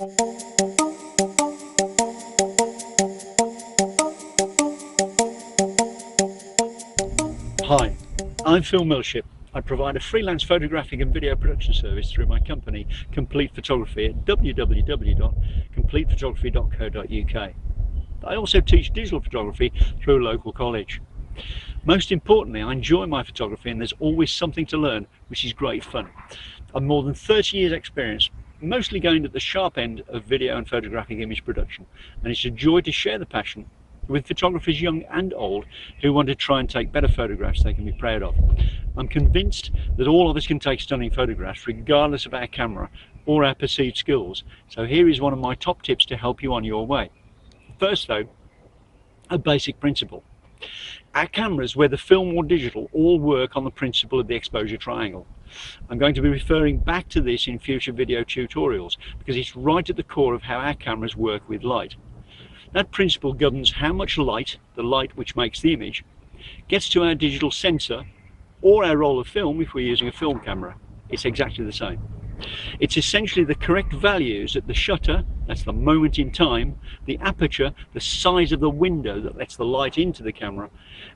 Hi, I'm Phil Millship. I provide a freelance photographic and video production service through my company Complete Photography at www.completephotography.co.uk. I also teach digital photography through a local college. Most importantly, I enjoy my photography and there's always something to learn, which is great fun. I've more than 30 years experience, mostly going at the sharp end of video and photographic image production, and it's a joy to share the passion with photographers young and old who want to try and take better photographs they can be proud of. I'm convinced that all of us can take stunning photographs regardless of our camera or our perceived skills, so here is one of my top tips to help you on your way. First though, a basic principle. Our cameras, whether film or digital, all work on the principle of the exposure triangle. I'm going to be referring back to this in future video tutorials because it's right at the core of how our cameras work with light. That principle governs how much light, the light which makes the image, gets to our digital sensor or our roll of film if we're using a film camera. It's exactly the same. It's essentially the correct values at the shutter, that's the moment in time, the aperture, the size of the window that lets the light into the camera,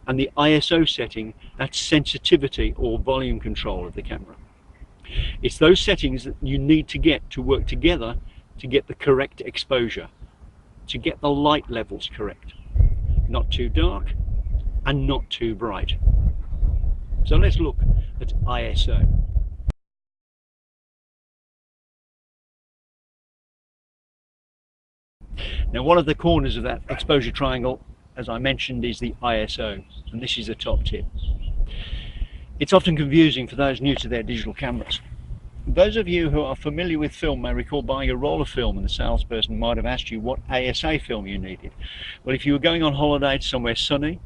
and the ISO setting, that's sensitivity or volume control of the camera. It's those settings that you need to get to work together to get the correct exposure, to get the light levels correct. Not too dark and not too bright. So let's look at ISO. Now, one of the corners of that exposure triangle, as I mentioned, is the ISO, and this is the top tip. It's often confusing for those new to their digital cameras. Those of you who are familiar with film may recall buying a roll of film and the salesperson might have asked you what ASA film you needed. Well, if you were going on holiday to somewhere sunny,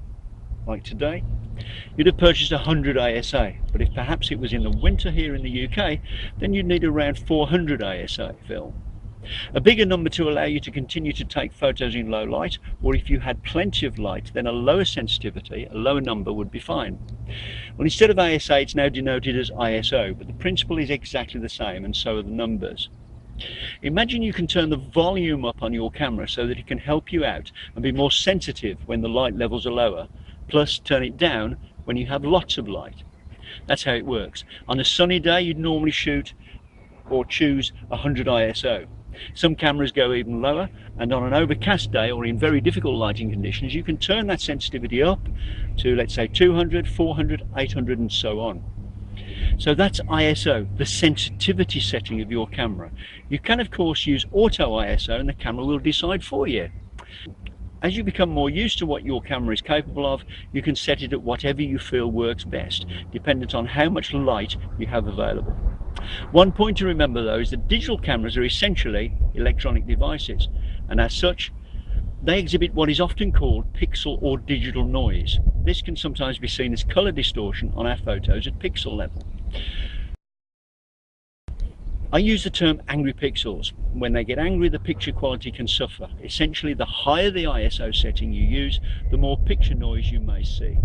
like today, you'd have purchased 100 ASA, but if perhaps it was in the winter here in the UK, then you'd need around 400 ASA film. A bigger number to allow you to continue to take photos in low light, or if you had plenty of light, then a lower sensitivity, a lower number would be fine. Well, instead of ASA, it's now denoted as ISO, but the principle is exactly the same, and so are the numbers. Imagine you can turn the volume up on your camera so that it can help you out and be more sensitive when the light levels are lower, plus turn it down when you have lots of light. That's how it works. On a sunny day, you'd normally shoot or choose 100 ISO. Some cameras go even lower, and on an overcast day or in very difficult lighting conditions you can turn that sensitivity up to, let's say, 200, 400, 800 and so on. So that's ISO, the sensitivity setting of your camera. You can of course use auto ISO and the camera will decide for you. As you become more used to what your camera is capable of, you can set it at whatever you feel works best, dependent on how much light you have available. One point to remember though is that digital cameras are essentially electronic devices, and as such they exhibit what is often called pixel or digital noise. This can sometimes be seen as colour distortion on our photos at pixel level. I use the term angry pixels. When they get angry, the picture quality can suffer. Essentially, the higher the ISO setting you use, the more picture noise you may see.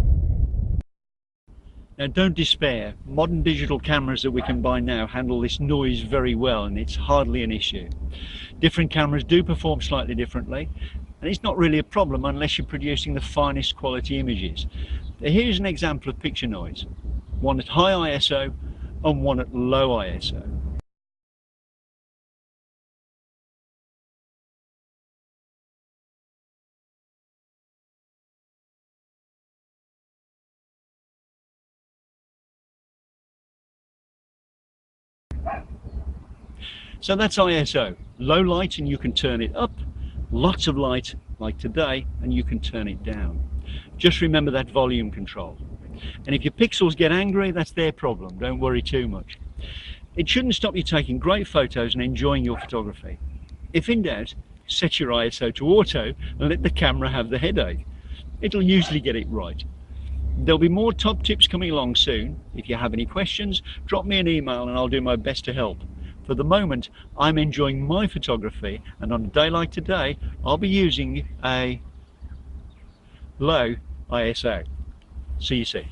Now, don't despair. Modern digital cameras that we can buy now handle this noise very well, and it's hardly an issue. Different cameras do perform slightly differently, and it's not really a problem unless you're producing the finest quality images. Here's an example of picture noise. One at high ISO and one at low ISO. So that's ISO. Low light and you can turn it up. Lots of light like today and you can turn it down. Just remember that volume control. And if your pixels get angry, that's their problem. Don't worry too much. It shouldn't stop you taking great photos and enjoying your photography. If in doubt, set your ISO to auto and let the camera have the headache. It'll usually get it right. There'll be more top tips coming along soon. If you have any questions, drop me an email and I'll do my best to help. For the moment, I'm enjoying my photography, and on a day like today, I'll be using a low ISO. See you soon.